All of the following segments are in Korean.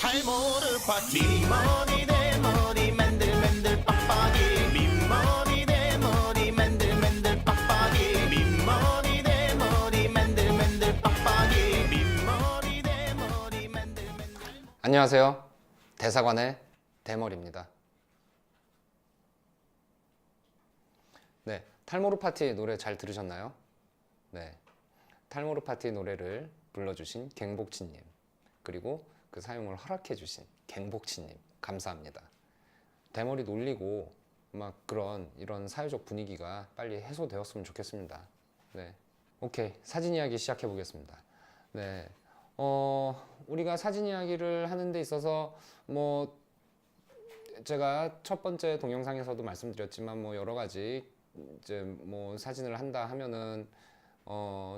탈모를 파티 머리 내 머리 맨들맨들 빡빡이 민머리 내 머리 맨들맨들 빡빡이 민머리 내 머리 맨들맨들 빡빡이 민머리 내 머리 맨들맨들. 안녕하세요. 대사관의 대머리입니다. 네, 탈모르 파티 노래 잘 들으셨나요? 네, 탈모르 파티 노래를 불러주신 갱복치님, 그리고 그 사용을 허락해주신 갱복치님 감사합니다. 대머리 놀리고 막 이런 사회적 분위기가 빨리 해소되었으면 좋겠습니다. 네, 오케이, 사진 이야기 시작해 보겠습니다. 네, 우리가 사진 이야기를 하는 데 있어서 제가 첫 번째 동영상에서도 말씀드렸지만 여러 가지 이제 사진을 한다 하면은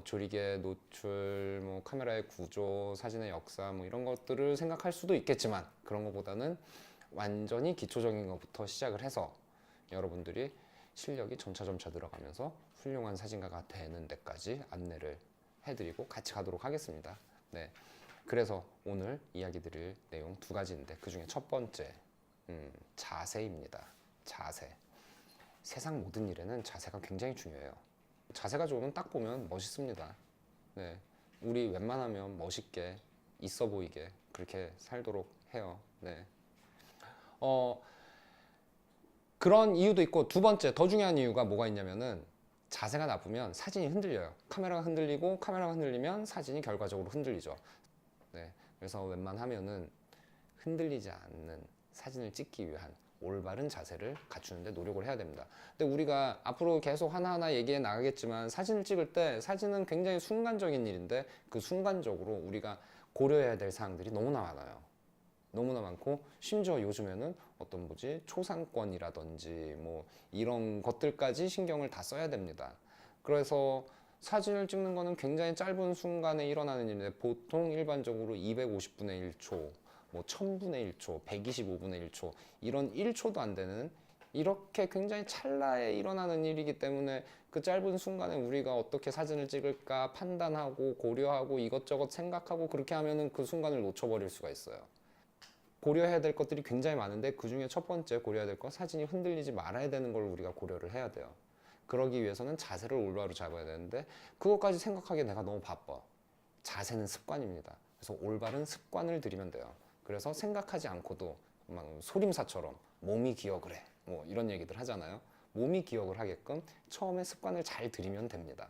조리개 노출, 카메라의 구조, 사진의 역사 이런 것들을 생각할 수도 있겠지만, 그런 것보다는 완전히 기초적인 것부터 시작을 해서 여러분들이 실력이 점차 늘어가면서 훌륭한 사진가가 되는 데까지 안내를 해드리고 같이 가도록 하겠습니다. 네, 그래서 오늘 이야기 드릴 내용 두 가지인데, 그 중에 첫 번째 자세입니다. 자세. 세상 모든 일에는 자세가 굉장히 중요해요. 자세가 좋으면 딱 보면 멋있습니다. 네, 우리 웬만하면 멋있게 있어 보이게 그렇게 살도록 해요. 네. 그런 이유도 있고, 두 번째 더 중요한 이유가 뭐가 있냐면은, 자세가 나쁘면 사진이 흔들려요. 카메라가 흔들리고, 카메라가 흔들리면 사진이 결과적으로 흔들리죠. 네, 그래서 웬만하면은 흔들리지 않는 사진을 찍기 위한 올바른 자세를 갖추는 데 노력을 해야 됩니다. 근데 우리가 앞으로 계속 하나하나 얘기해 나가겠지만, 사진을 찍을 때 사진은 굉장히 순간적인 일인데, 그 순간적으로 우리가 고려해야 될 사항들이 너무나 많아요. 너무나 많고, 심지어 요즘에는 초상권이라든지 이런 것들까지 신경을 다 써야 됩니다. 그래서 사진을 찍는 거는 굉장히 짧은 순간에 일어나는 일인데, 보통 일반적으로 250분의 1초, 1000분의 1초, 125분의 1초, 이런 1초도 안 되는, 이렇게 굉장히 찰나에 일어나는 일이기 때문에, 그 짧은 순간에 우리가 어떻게 사진을 찍을까 판단하고 고려하고 이것저것 생각하고 그렇게 하면은 그 순간을 놓쳐버릴 수가 있어요. 고려해야 될 것들이 굉장히 많은데, 그 중에 첫 번째 고려해야 될 건, 사진이 흔들리지 말아야 되는 걸 우리가 고려를 해야 돼요. 그러기 위해서는 자세를 올바로 잡아야 되는데, 그것까지 생각하기에 내가 너무 바빠. 자세는 습관입니다. 그래서 올바른 습관을 들이면 돼요. 그래서 생각하지 않고도 막 소림사처럼 몸이 기억을 해, 이런 얘기들 하잖아요. 몸이 기억을 하게끔 처음에 습관을 잘 들이면 됩니다.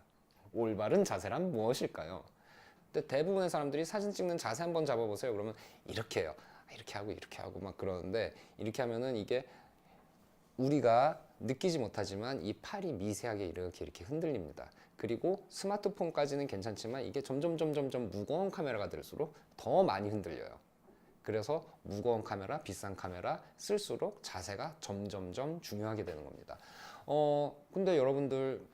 올바른 자세란 무엇일까요? 근데 대부분의 사람들이 사진 찍는 자세 한번 잡아보세요. 그러면 이렇게 해요. 이렇게 하고 막 그러는데, 이렇게 하면은 이게 우리가 느끼지 못하지만 이 팔이 미세하게 이렇게 흔들립니다. 그리고 스마트폰까지는 괜찮지만, 이게 점점 무거운 카메라가 될수록 더 많이 흔들려요. 그래서 무거운 카메라, 비싼 카메라 쓸수록 자세가 점점 중요하게 되는 겁니다. 근데 여러분들,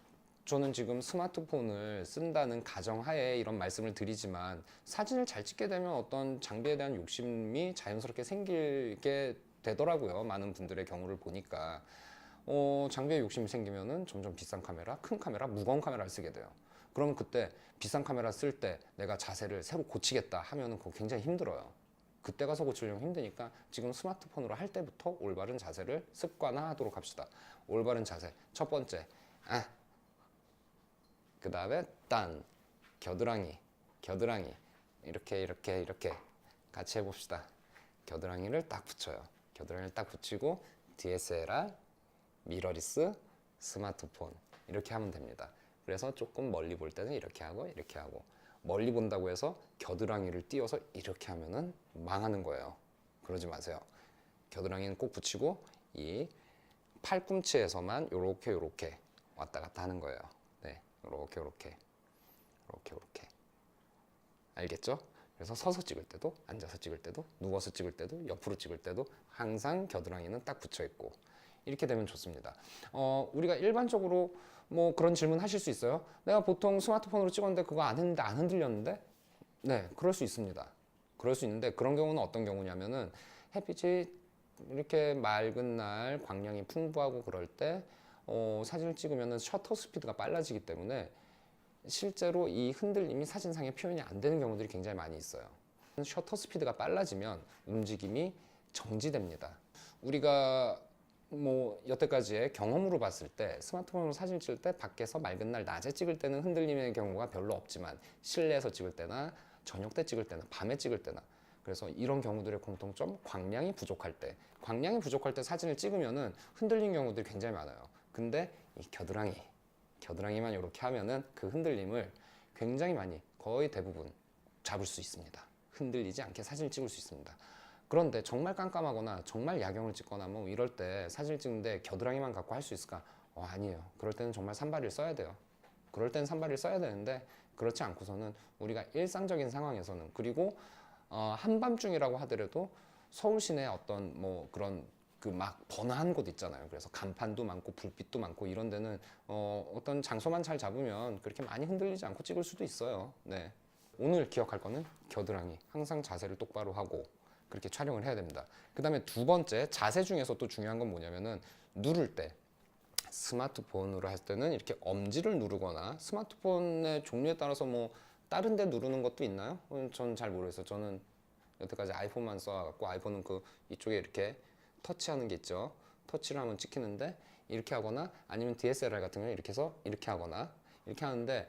저는 지금 스마트폰을 쓴다는 가정하에 이런 말씀을 드리지만, 사진을 잘 찍게 되면 어떤 장비에 대한 욕심이 자연스럽게 생기게 되더라고요. 많은 분들의 경우를 보니까. 장비에 욕심이 생기면은 점점 비싼 카메라, 큰 카메라, 무거운 카메라를 쓰게 돼요. 그러면 그때 비싼 카메라 쓸 때 내가 자세를 새로 고치겠다 하면은 그거 굉장히 힘들어요. 그때 가서 고치려면 힘드니까, 지금 스마트폰으로 할 때부터 올바른 자세를 습관화하도록 합시다. 올바른 자세, 첫 번째, 그 다음에 겨드랑이, 이렇게 같이 해봅시다. 겨드랑이를 딱 붙여요. 겨드랑이를 딱 붙이고, DSLR, 미러리스, 스마트폰 이렇게 하면 됩니다. 그래서 조금 멀리 볼 때는 이렇게 하고, 멀리 본다고 해서 겨드랑이를 띄워서 이렇게 하면은 망하는 거예요. 그러지 마세요. 겨드랑이는 꼭 붙이고, 이 팔꿈치에서만 요렇게 왔다 갔다 하는 거예요. 네, 요렇게. 알겠죠? 그래서 서서 찍을 때도, 앉아서 찍을 때도, 누워서 찍을 때도, 옆으로 찍을 때도 항상 겨드랑이는 딱 붙여 있고, 이렇게 되면 좋습니다. 우리가 일반적으로 그런 질문 하실 수 있어요. 내가 보통 스마트폰으로 찍었는데 그거 안 했는데 안 흔들렸는데? 네, 그럴 수 있습니다. 그럴 수 있는데, 그런 경우는 어떤 경우냐면은, 햇빛이 이렇게 맑은 날 광량이 풍부하고 그럴 때 사진을 찍으면은 셔터 스피드가 빨라지기 때문에 실제로 이 흔들림이 사진상에 표현이 안 되는 경우들이 굉장히 많이 있어요. 셔터 스피드가 빨라지면 움직임이 정지됩니다. 우리가 뭐 여태까지의 경험으로 봤을 때 스마트폰으로 사진 찍을 때 밖에서 맑은 날 낮에 찍을 때는 흔들림의 경우가 별로 없지만 실내에서 찍을 때나 저녁 때 찍을 때나 밤에 찍을 때나 그래서 이런 경우들의 공통점 광량이 부족할 때 사진을 찍으면은 흔들린 경우들이 굉장히 많아요. 근데 이 겨드랑이만 이렇게 하면은 그 흔들림을 굉장히 많이 거의 대부분 잡을 수 있습니다. 흔들리지 않게 사진을 찍을 수 있습니다. 그런데 정말 깜깜하거나 정말 야경을 찍거나 뭐 이럴 때 사진을 찍는데 겨드랑이만 갖고 할 수 있을까? 아니에요. 그럴 때는 정말 산발을 써야 돼요. 그럴 때는 산발을 써야 되는데 그렇지 않고서는 우리가 일상적인 상황에서는 그리고 한밤중이라고 하더라도 서울 시내 어떤 뭐 그런 그 막 번화한 곳 있잖아요. 그래서 간판도 많고 불빛도 많고 이런 데는 어떤 장소만 잘 잡으면 그렇게 많이 흔들리지 않고 찍을 수도 있어요. 네. 오늘 기억할 거는 겨드랑이. 항상 자세를 똑바로 하고 그렇게 촬영을 해야 됩니다. 그 다음에 두 번째 자세 중에서 또 중요한 건 뭐냐면은 누를 때 스마트폰으로 할 때는 이렇게 엄지를 누르거나 스마트폰의 종류에 따라서 뭐 다른 데 누르는 것도 있나요? 저는 잘 모르겠어요. 저는 여태까지 아이폰만 써갖고 아이폰은 그 이쪽에 이렇게 터치하는 게 있죠. 터치를 하면 찍히는데 이렇게 하거나 아니면 DSLR 같은 경우는 이렇게 해서 이렇게 하거나 이렇게 하는데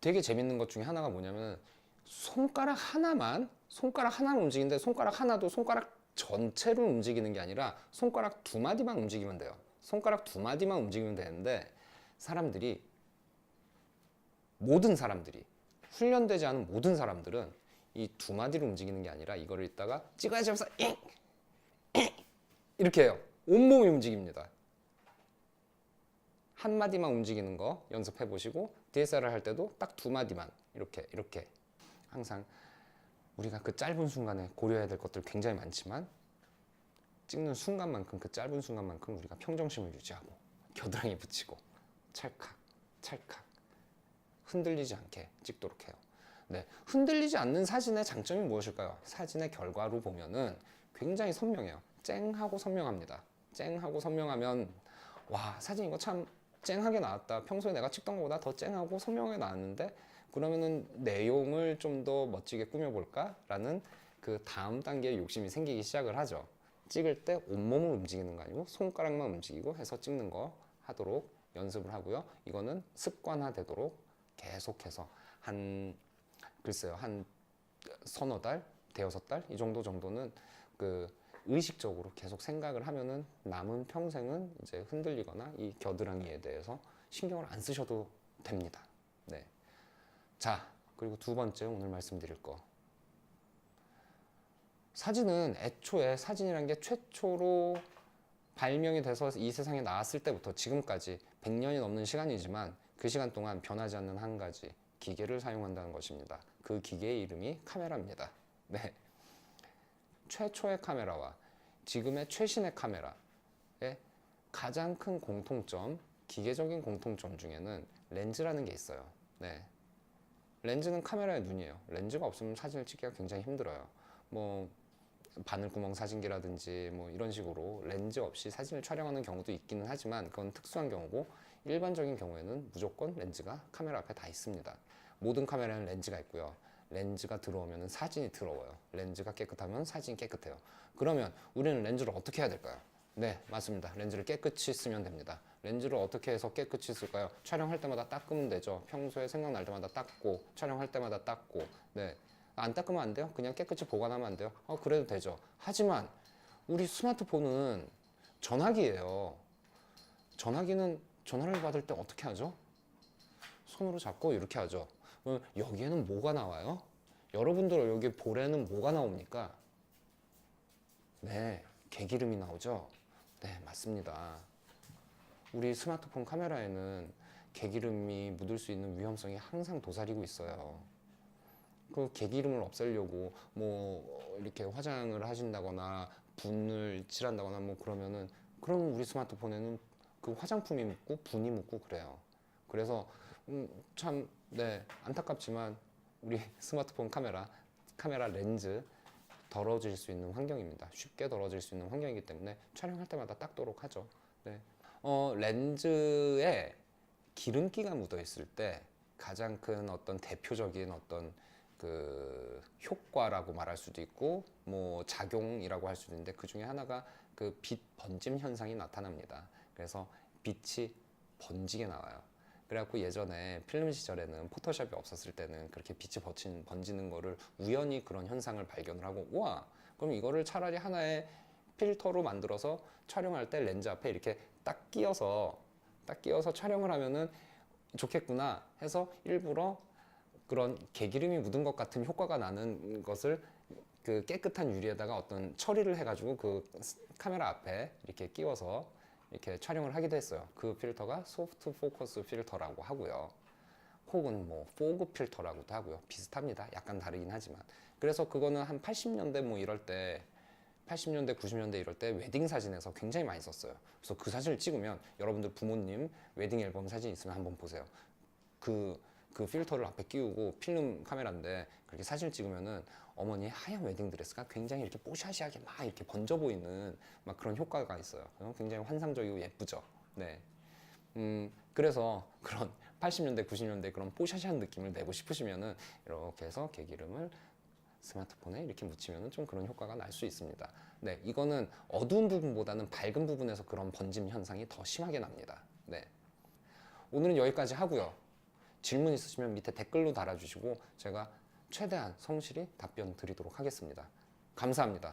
되게 재밌는 것 중에 하나가 뭐냐면 손가락 하나만 움직이는데 손가락 하나도 손가락 전체를 움직이는 게 아니라 손가락 두 마디만 움직이면 돼요. 손가락 두 마디만 움직이면 되는데 모든 사람들이 훈련되지 않은 모든 사람들은 이 두 마디를 움직이는 게 아니라 이거를 이따가 찍어야지 하면서 이렇게 해요. 온몸이 움직입니다. 한 마디만 움직이는 거 연습해 보시고 DSLR 할 때도 딱 두 마디만 이렇게 항상 우리가 그 짧은 순간에 고려해야 될 것들 굉장히 많지만 찍는 순간만큼 그 짧은 순간만큼 우리가 평정심을 유지하고 겨드랑이 붙이고 찰칵 흔들리지 않게 찍도록 해요. 네, 흔들리지 않는 사진의 장점이 무엇일까요? 사진의 결과로 보면은 굉장히 선명해요. 쨍하고 선명합니다. 쨍하고 선명하면 와 사진 이거 참 쨍하게 나왔다. 평소에 내가 찍던 것보다 더 쨍하고 선명하게 나왔는데 그러면은 내용을 좀 더 멋지게 꾸며볼까? 라는 그 다음 단계의 욕심이 생기기 시작을 하죠. 찍을 때 온몸을 움직이는 거 아니고 손가락만 움직이고 해서 찍는 거 하도록 연습을 하고요. 이거는 습관화되도록 계속해서 한 서너 달, 대여섯 달 이 정도는 그 의식적으로 계속 생각을 하면은 남은 평생은 이제 흔들리거나 이 겨드랑이에 대해서 신경을 안 쓰셔도 됩니다. 네. 자, 그리고 두 번째 오늘 말씀드릴 거. 사진은 애초에 사진이라는 게 최초로 발명이 돼서 이 세상에 나왔을 때부터 지금까지 100년이 넘는 시간이지만 그 시간 동안 변하지 않는 한 가지 기계를 사용한다는 것입니다. 그 기계의 이름이 카메라입니다. 네. 최초의 카메라와 지금의 최신의 카메라의 가장 큰 공통점, 기계적인 공통점 중에는 렌즈라는 게 있어요. 네. 렌즈는 카메라의 눈이에요. 렌즈가 없으면 사진을 찍기가 굉장히 힘들어요. 뭐 바늘구멍 사진기라든지 뭐 이런 식으로 렌즈 없이 사진을 촬영하는 경우도 있기는 하지만 그건 특수한 경우고 일반적인 경우에는 무조건 렌즈가 카메라 앞에 다 있습니다. 모든 카메라에는 렌즈가 있고요. 렌즈가 들어오면 사진이 더러워요. 렌즈가 깨끗하면 사진이 깨끗해요. 그러면 우리는 렌즈를 어떻게 해야 될까요? 네, 맞습니다. 렌즈를 깨끗이 쓰면 됩니다. 렌즈를 어떻게 해서 깨끗이 쓸까요? 촬영할 때마다 닦으면 되죠. 평소에 생각날 때마다 닦고 촬영할 때마다 닦고. 네, 안 닦으면 안 돼요? 그냥 깨끗이 보관하면 안 돼요? 그래도 되죠. 하지만 우리 스마트폰은 전화기예요. 전화기는 전화를 받을 때 어떻게 하죠? 손으로 잡고 이렇게 하죠. 여기에는 뭐가 나와요? 여러분들 여기 볼에는 뭐가 나옵니까? 네, 개기름이 나오죠? 네, 맞습니다. 우리 스마트폰 카메라에는 개기름이 묻을 수 있는 위험성이 항상 도사리고 있어요. 그 개기름을 없애려고 뭐 이렇게 화장을 하신다거나 분을 칠한다거나 뭐 그러면은 그럼 우리 스마트폰에는 그 화장품이 묻고 분이 묻고 그래요. 그래서 참 네, 안타깝지만 우리 스마트폰 카메라 렌즈 더러워질 수 있는 환경입니다. 쉽게 더러워질 수 있는 환경이기 때문에 촬영할 때마다 닦도록 하죠. 네. 렌즈에 기름기가 묻어 있을 때 가장 큰 어떤 대표적인 어떤 그 효과라고 말할 수도 있고 뭐 작용이라고 할 수도 있는데 그 중에 하나가 그 빛 번짐 현상이 나타납니다. 그래서 빛이 번지게 나와요. 그래갖고 예전에 필름 시절에는 포토샵이 없었을 때는 그렇게 빛이 번지는 거를 우연히 그런 현상을 발견을 하고 우와 그럼 이거를 차라리 하나의 필터로 만들어서 촬영할 때 렌즈 앞에 이렇게 딱 끼워서 촬영을 하면은 좋겠구나 해서 일부러 그런 개기름이 묻은 것 같은 효과가 나는 것을 그 깨끗한 유리에다가 어떤 처리를 해가지고 그 카메라 앞에 이렇게 끼워서 이렇게 촬영을 하기도 했어요. 그 필터가 소프트 포커스 필터라고 하고요. 혹은 뭐 포그 필터라고도 하고요. 비슷합니다. 약간 다르긴 하지만. 그래서 그거는 한 80년대 뭐 이럴 때 80년대, 90년대 이럴 때 웨딩 사진에서 굉장히 많이 썼어요. 그래서 그 사진을 찍으면 여러분들 부모님 웨딩 앨범 사진 있으면 한번 보세요. 그 필터를 앞에 끼우고 필름 카메라인데 그렇게 사진을 찍으면은 어머니의 하얀 웨딩 드레스가 굉장히 이렇게 뽀샤시하게 막 이렇게 번져 보이는 막 그런 효과가 있어요. 굉장히 환상적이고 예쁘죠. 네. 그래서 그런 80년대, 90년대 그런 뽀샤시한 느낌을 내고 싶으시면은 이렇게 해서 개기름을 스마트폰에 이렇게 묻히면은 좀 그런 효과가 날 수 있습니다. 네, 이거는 어두운 부분보다는 밝은 부분에서 그런 번짐 현상이 더 심하게 납니다. 네. 오늘은 여기까지 하고요. 질문 있으시면 밑에 댓글로 달아주시고 제가 최대한 성실히 답변 드리도록 하겠습니다. 감사합니다.